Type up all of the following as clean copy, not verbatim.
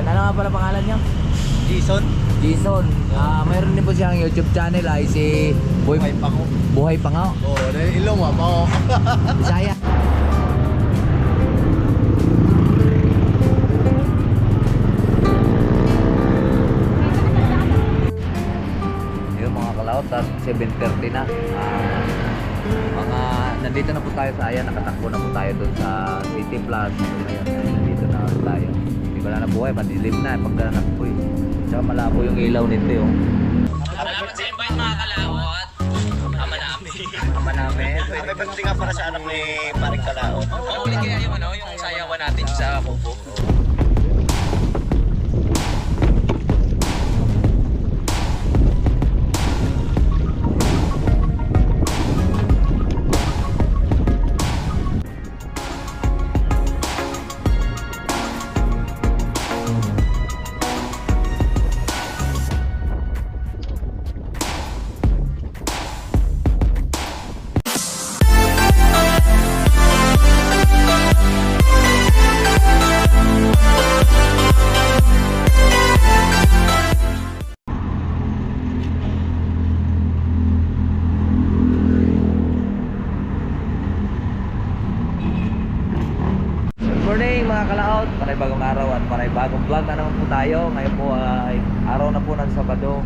Ayan, ano nga pala pangalan niya? Jason. Jason. Mayroon din po siyang YouTube channel ay si Buhay Pango. Buhay Pango. Oo, ilong mo, Pango. Bisaya. Yung mga kalaot at 7:30 na. Nandito na po tayo sa ayan, nakatakbo na po tayo doon sa City Plus. Ngayon, nandito na tayo. Hindi wala na buhay, madilim na pagdanak po eh. Tsaka malabo yung ilaw nito yung. Salamat sa invite mga kalawat. Ama namin. Ama namin. May birthday nga para sa anak ni Paring Kalao. Uli kaya yung yung sayawan natin sa Kubo. Morning mga kalaot, panibagong araw at panibagong vlog na naman po tayo. Ngayon po ay araw na po ng Sabado.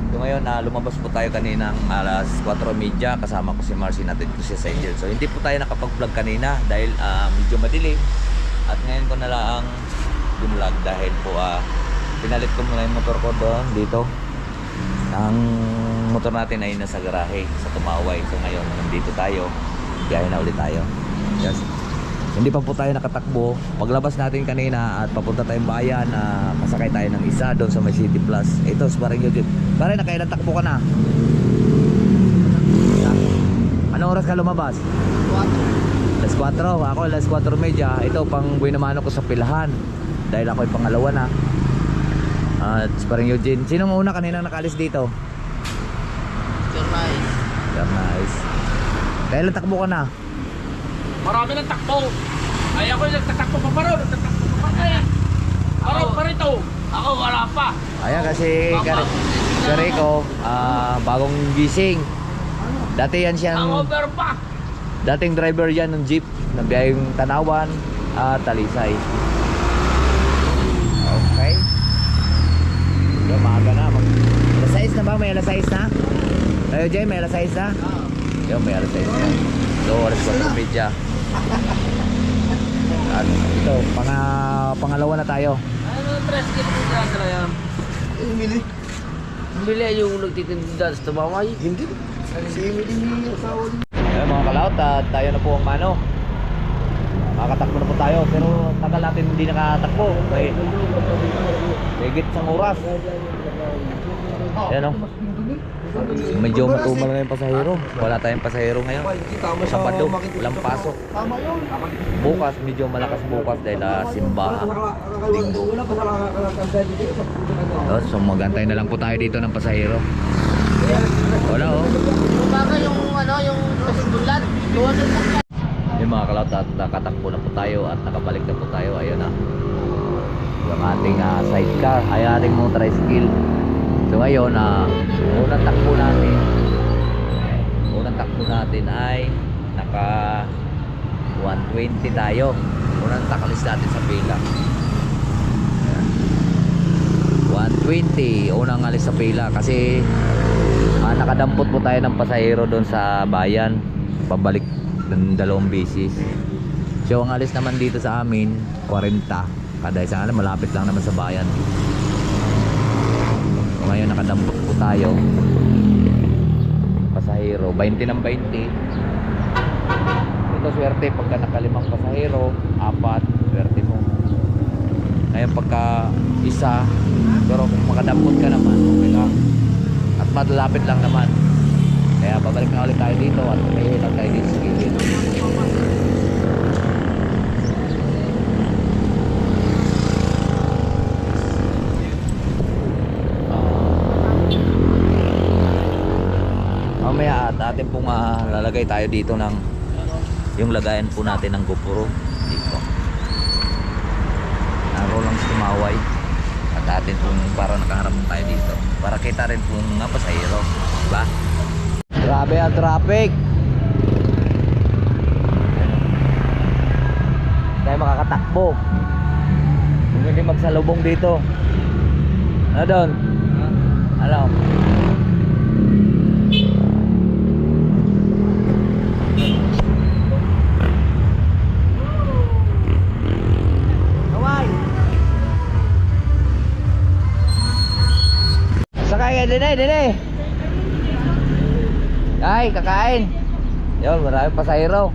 So ngayon lumabas po tayo kaninang alas 4:30 kasama ko si Marcy natin ko si Angel. So hindi po tayo nakapag-vlog kanina dahil medyo madilim. At ngayon ko na lang vlog dahil po pinalit ko muna yung motor ko doon dito. Ang motor natin ay nasa garahe sa Tumaway. So ngayon nandito tayo, biyahe na ulit tayo. Yes. Hindi pa po tayo nakatakbo. Paglabas natin kanina at papunta tayong bayan, kasakay tayo ng isa doon sa may City Plus. Ito, parang YouTube. Parang nakailan takbo ka na? Anong oras ka lumabas? 4. Alas 4. Ako alas 4:30. Ito, pang buwinamano ko sa pilahan. Dahil ako'y pangalawa na. At parang Eugene. Sino una kanina nakalis dito? Nice. Kailan takbo ka na? Marami ng takbo. Ay ako yung nagtatakbo pa pa rin. Nagtatakbo pa pa rin. Ako pa rin to. Ako wala pa. Ayan kasi si Rico, bagong gising. Dati yan siyang Ako pero pa. dating driver yan ng jeep na biyayong Tanawan at Talisay. Okay. So, maaga na. Alas 6 na ba? May alas 6 na? Tayo Jay, may alas 6 na? Yung may alas 6 na. So, alas 4:30. At ito, pangalawa na tayo. Ano, 3 kilo po dyan sila yan? Emily. Bili yung nagtitinda sa Tumaway. Hindi. Si Emily ni asawa niya. Ayan mga kalaot, at tayo na po ang mano. Makakatakbo na po tayo, pero tagal natin hindi nakatakbo. May higit isang oras. Ayan o. Medyo matumal na yung pasahero. Wala tayong pasahero ngayon. Sabado, walang pasok. Bukas, medyo malakas bukas dahil simbahan. So magantay na lang po tayo dito ng pasahero. Wala oh. Baka yung yung bulat. Yung mga kalaot, at nakatakbo na po tayo at nakabalik na po tayo. Ayun na. Yung ating sidecar, ay ating mga tricycle. So ngayon, unang takbo natin ay naka 120 tayo. Unang takalis natin sa pila. 120 unang alis sa pila kasi nakadampot po tayo ng pasahero doon sa bayan pabalik ng 2 bisis. So ang alis naman dito sa amin 40 kada isang malapit lang naman sa bayan. So ngayon nakadampot po tayo pasahero 20 ng 20. Ito swerte pagka nakalimang pasahero 4 swerte mo. Ngayon pagka isa, pero kung makadampot ka naman okay lang at malapit lang naman, kaya babalik na ulit tayo dito at may lang tayo dito sa gilid. Mamaya at atin pong lalagay tayo dito ng yung lagayan po natin ng GoPro dito. Naro lang sa Tumaway. At atin pong para nakaharap po tayo dito. Para kita rin pong mga pasahero. Diba? Grabe ang traffic. Tayo makakatakbo. Kung hindi magsalubong dito. Ano doon? Ano? Sakay ka, Dine. Ay, kakain. Yun, maraming pasahero.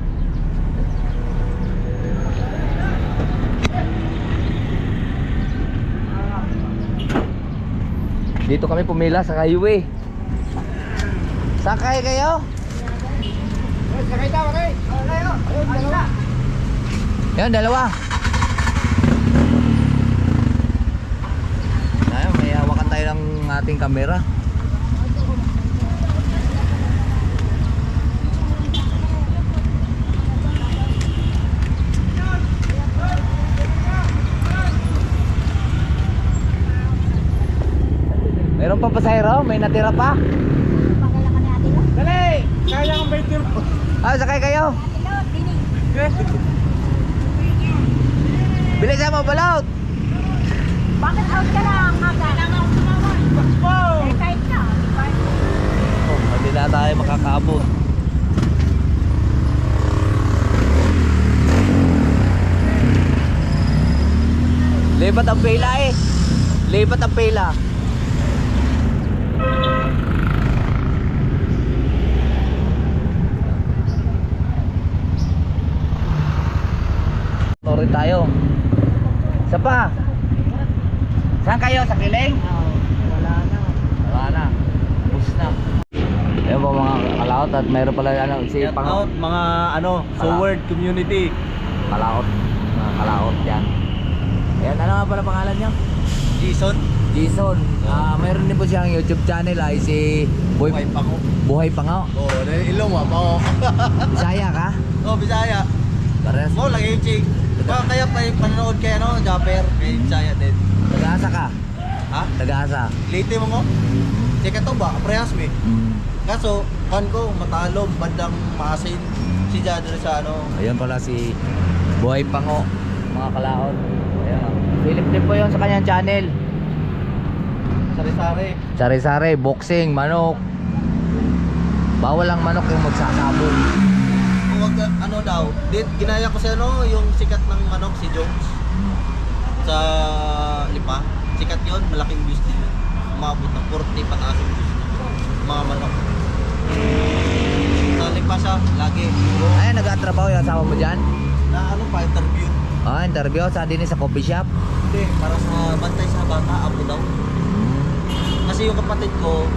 Dito kami pumila sa highway. Sakay kayo? Sakay daw, okay? Yan, dalawa. Ayun, may hawakan tayo ng ating kamera. Meron pa pasahero? May natira pa? Dali! Kaya ang baitir po. Ah, sakay kayo? Bilisan mo, balot! Bakit out ka lang? Kailangan ako sumawal. Eh, kahit na. Oh, hindi na tayo makakaabot. Lipat ang pila eh. Lipat ang pila. Rin tayo. Isa pa. Saan kayo? Sa Kiling? Wala na. Wala na. Bus na. Ayun po mga kalaot at mayroon pala ano, si Shout out mga forward community. Kalaot. Mga kalaot yan. Ayan, ano nga pala pangalan niya? Jason. Jason. Mayroon din po siyang YouTube channel ay si Buhay Pango. Buhay Pango. Oh, dahil ilong mo, Pango. Bisaya ka? Oh, Bisaya. Pares. Mo lagi yung chick. Kaya pa yung panonood kay Japper, kay Bisaya din. Tagaasa ka? Ha? Tagaasa. Late mo ko? Chika to ba? Prehas mi. Kaso, kan ko, matalom, bandang maasin. Si Jado sa Ayun pala si Buhay Pango, mga kalaot. Ayan. Philip din po yun sa kanyang channel. Sari-sari. Sari-sari, boxing, manok. Bawal ang manok yung magsasabong. Huwag, daw, ginaya ko sa yung sikat ng manok, si Jones. Sa Lipa. Sikat yun, malaking views din yun. Umabot ng 40 pataas yung views ng mga manok. Sa Lipa siya, lagi. Ayan, nag-atrabaho yung asawa mo dyan? Na interview. Interview sa din sa coffee shop. Hindi, para sa bantay sa bata, abo daw. Kasi yung kapatid ko,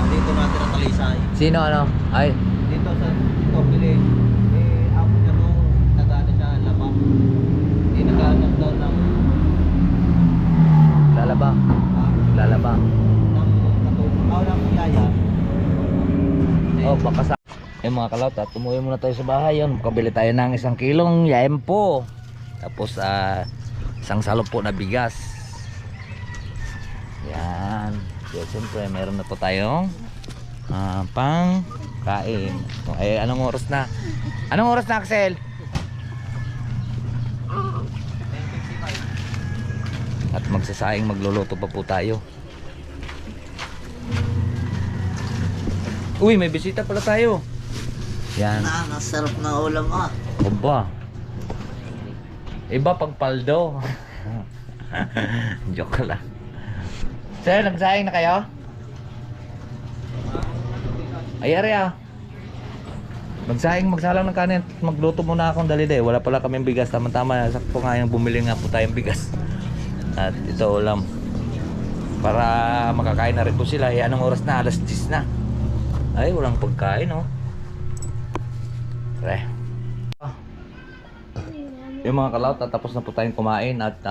dito natin ang Talisay. Sino ano? Ay, Dito sa village, abo niya to, nag-ano siya, labang. Naghanap daw ng, lalaba. Lalaba. ng yaya. Oh, baka sa mga kalaot, tumuwi muna tayo sa bahay yun. Makabili tayo ng 1 kilong yempo. Tapos isang salop po na bigas. Yan. So, siyempre meron na po tayong pang kain. Anong oras na? Anong oras na, Axel? At magsasaing magluluto pa po tayo. Uy, may bisita pala tayo. Yan. Nasarap na ulam Aba. Iba pag paldo. Joke lang. Sir, nagsaing na kayo? Ay, ari magsalang ng kanin. Magluto muna akong dalide. Wala pala kaming bigas. Tama-tama. Sakto nga yung bumili nga po tayong bigas. At ito ulam. Para makakain na rin po sila. Anong oras na? Alas 10 na. Ay, walang pagkain, oh. Pre. Yung mga kalaot, tapos na po tayong kumain at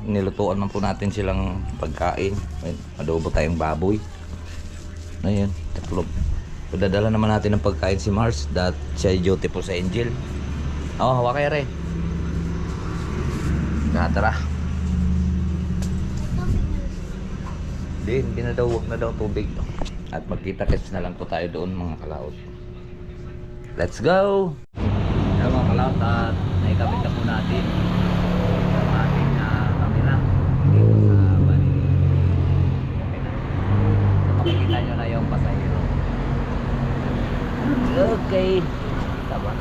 nilutuan man po natin silang pagkain. Adobo tayong baboy. Ayun, tatlo. Padadala naman natin ng pagkain si Mars that siya duty po sa Angel. Hawa kayo rin. Tara. Hindi na daw, wag na daw tubig. At magkita-kits na lang po tayo doon mga kalaot. Let's go! Ayan mga kalaot, at naikabit na po natin ang ating camera dito sa bali. Okay na. So, makikita nyo na yung pasahero. Okay. Tama.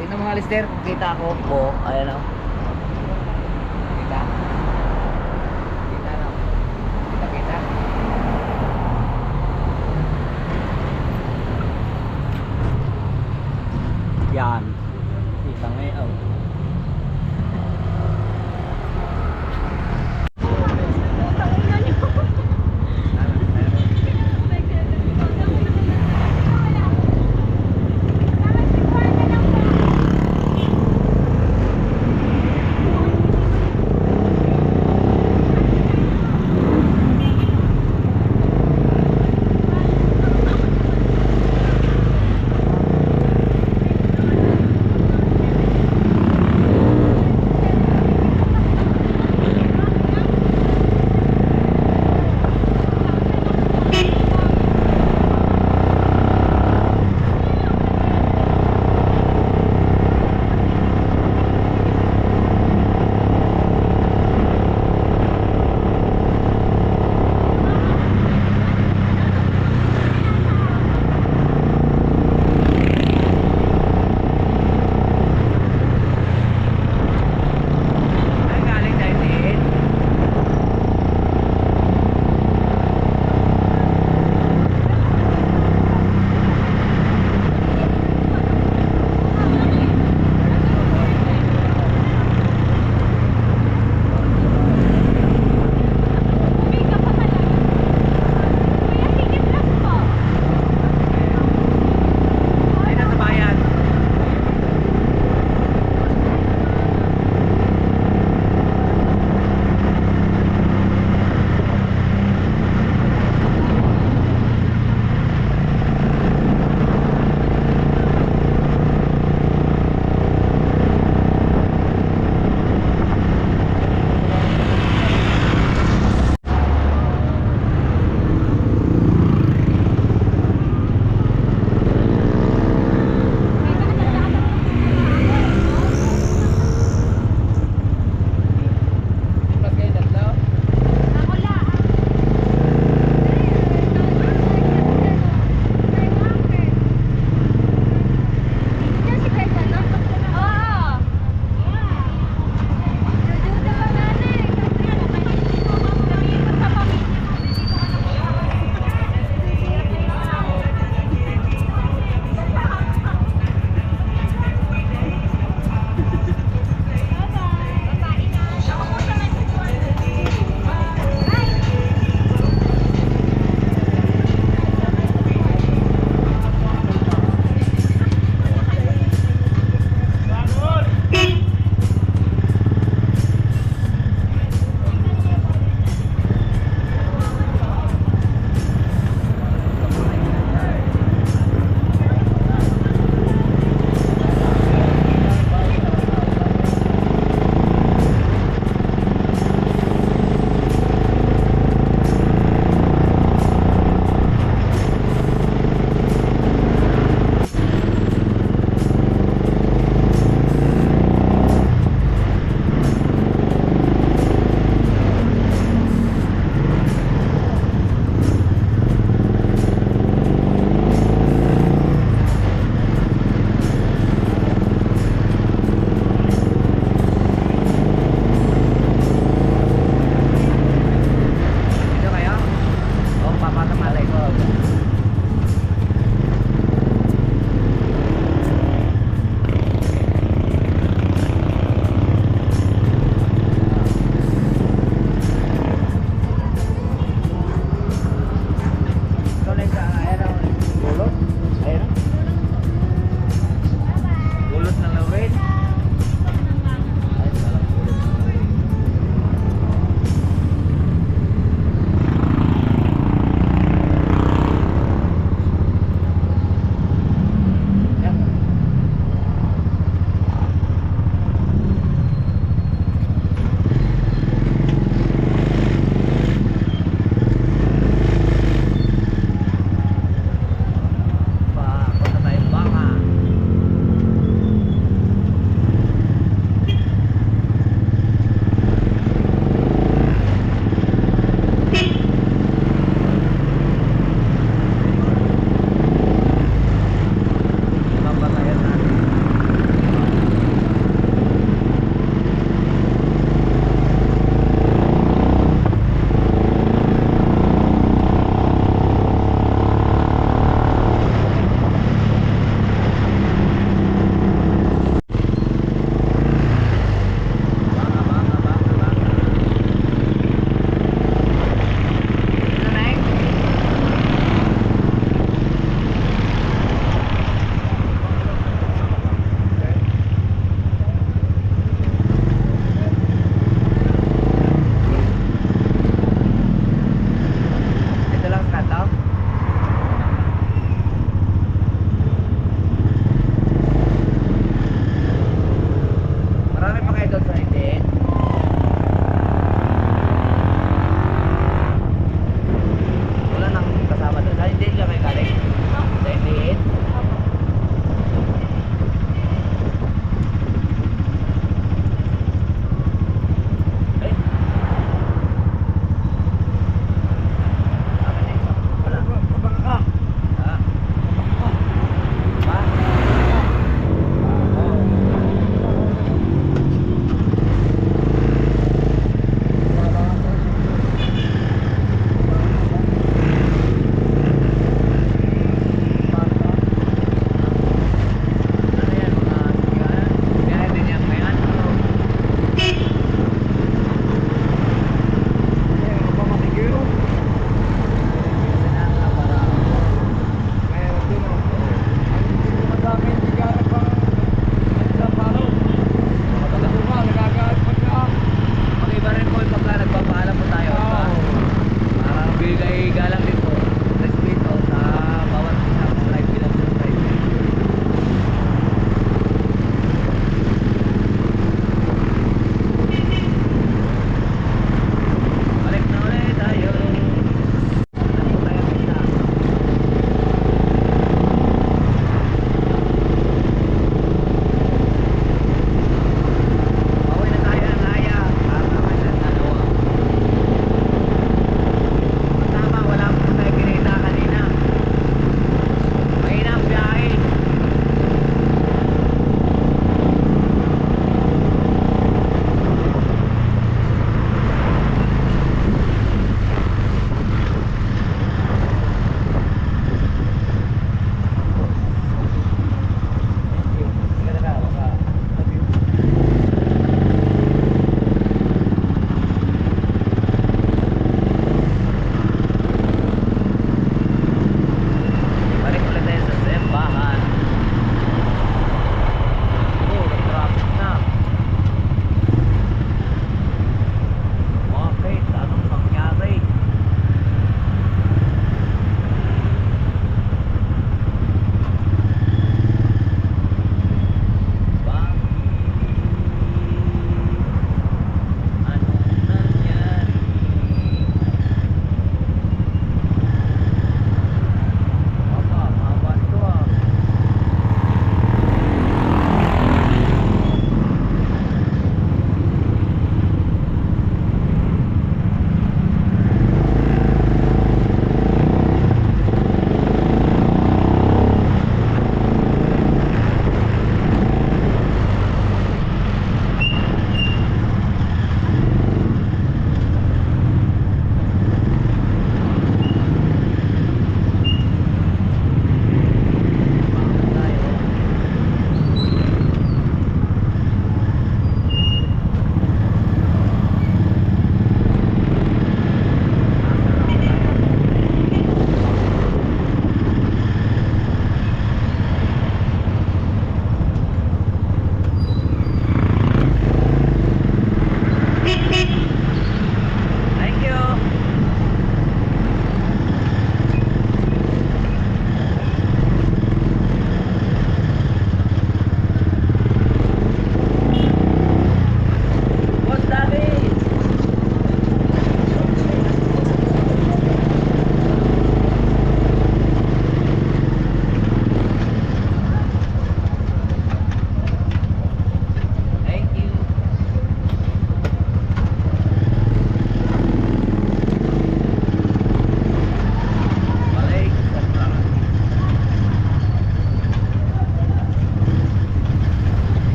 Tingnan mga lister, kung kita ako po, ayan o. Kita. Kita na. Kita. Yan. Kita ngayon.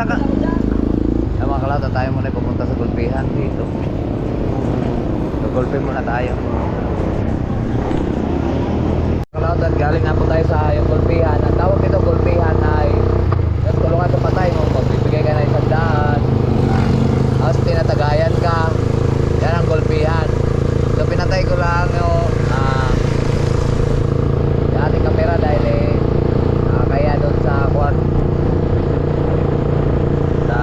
Saka. Ay mga kalauta, tayo muna pupunta sa gulpihan dito. Gulpi muna tayo. Kalauta, galing na po tayo sa yung gulpihan. Ang tawag nito gulpihan ay yung tulungan sa patay mo. Magbibigay ka na isang daan. Tapos tinatagayan ka. Yan ang gulpihan. So pinatay ko lang yung ating kamera dahil kaya doon sa kwan sa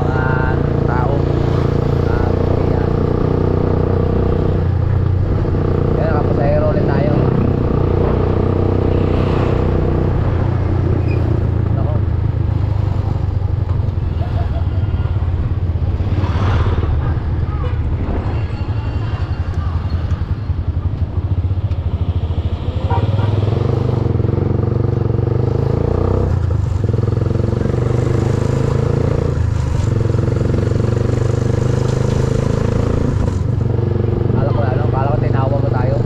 mga tao gulpihan. Yan, nakapasahero ulit tayo. Nako. Kala ko tinawa mo tayo.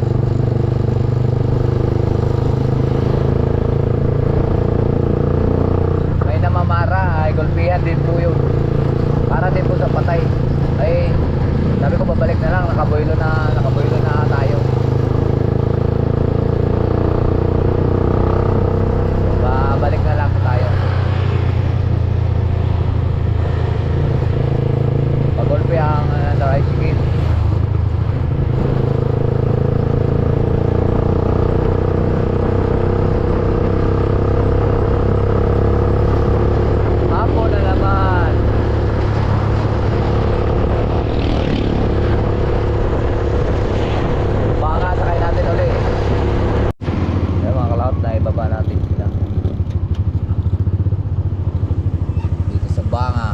May namamara ay gulpihan din po yun. Para din po sa patay. Ay sabi ko babalik na lang, nakaboylo na tayo. Babalik na lang tayo. Pagulpi ang tricycle. Hapon na naman. Baka sakay natin ulit. Ayan mga kalaot, na ibaba natin sila dito sa banga.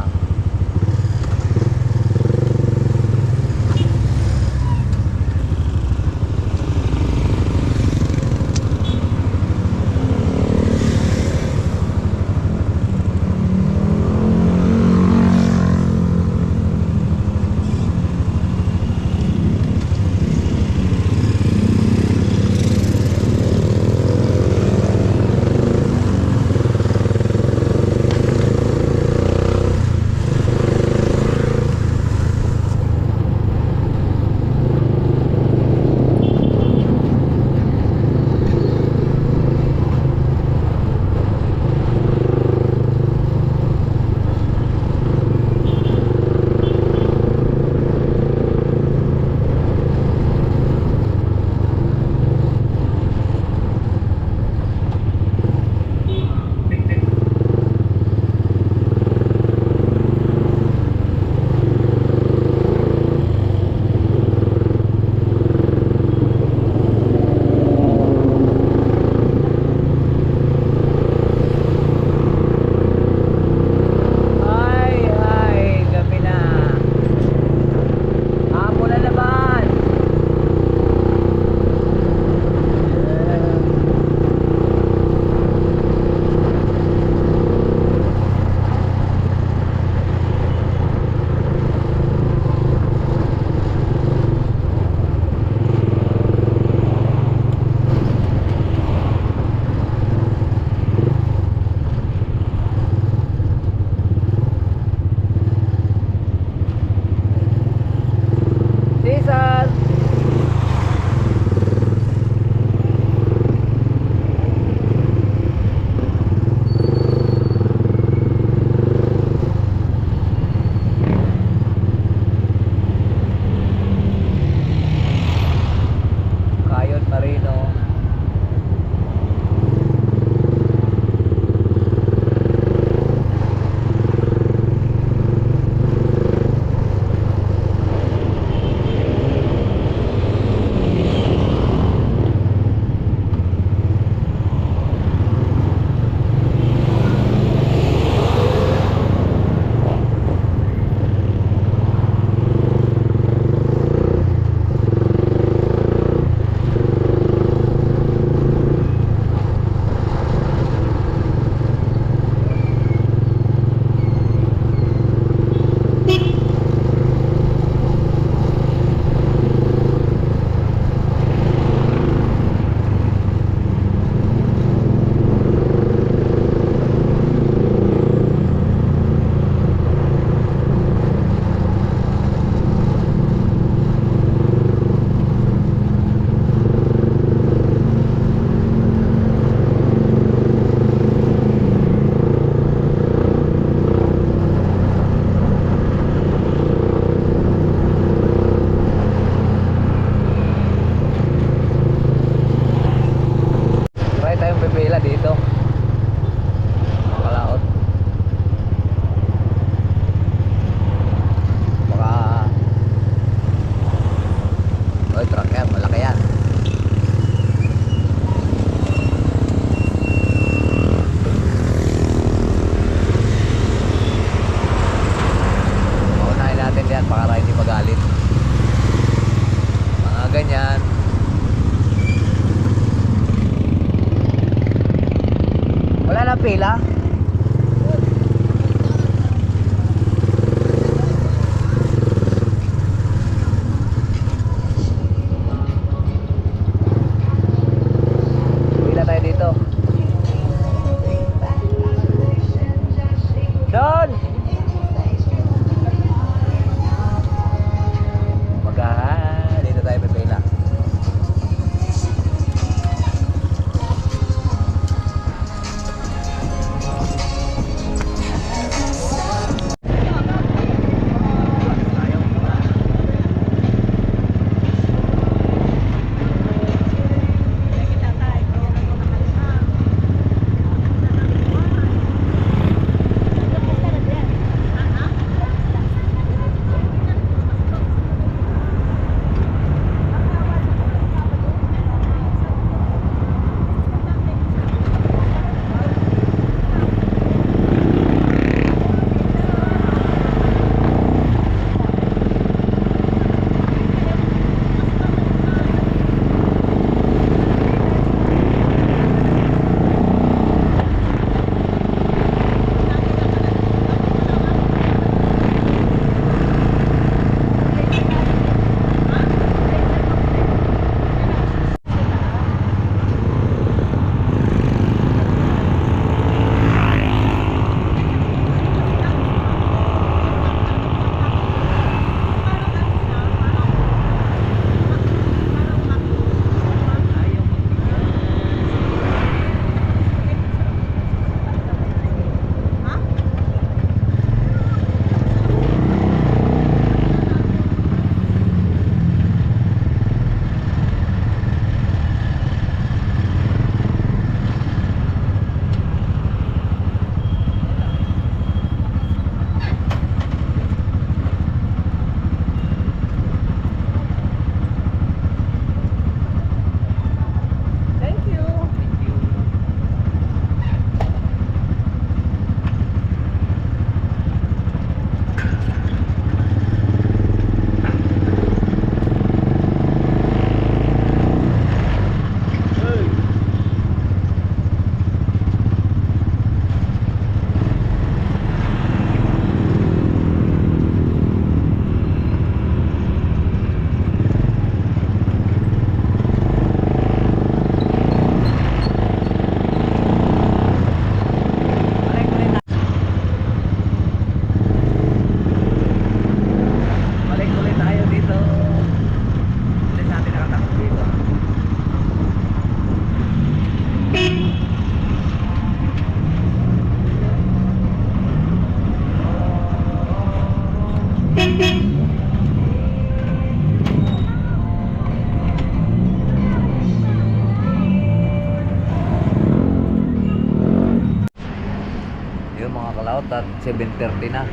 7:30 na.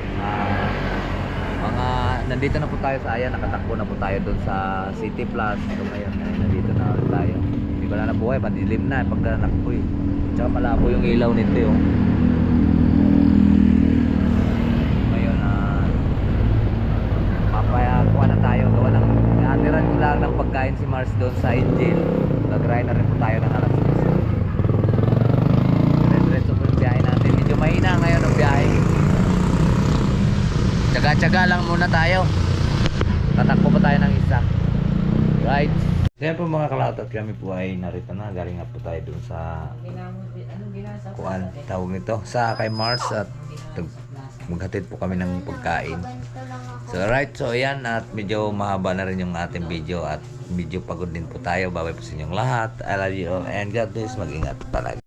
Nandito na po tayo sa Aya, nakatakbo na po tayo doon sa City Plus. So ngayon, nandito na ulit tayo. Hindi ko na buhay, madilim na pagka nakpoy. Tsaka malabo yung ilaw nito yung. Ngayon, papayakuha na tayo. Gawa ng natiran ko lang ng pagkain si Mars doon sa Angel. Nag-ride na rin po tayo ng alas 6. Diretso po yung biyahe natin. Medyo mahina ngayon ang biyahe. Tsaga-tsaga lang muna tayo. Tatakbo pa tayo ng isa. Right. Kaya po mga kalautot, kami po ay narito na. Galing nga po tayo dun sa kuan, tawag nito, sa kay Mars, at maghatid po kami ng pagkain. So right, so ayan, at medyo mahaba na rin yung ating video at medyo pagod din po tayo. Bye-bye po sa inyong lahat. I love you all and God bless. Mag-ingat palagi.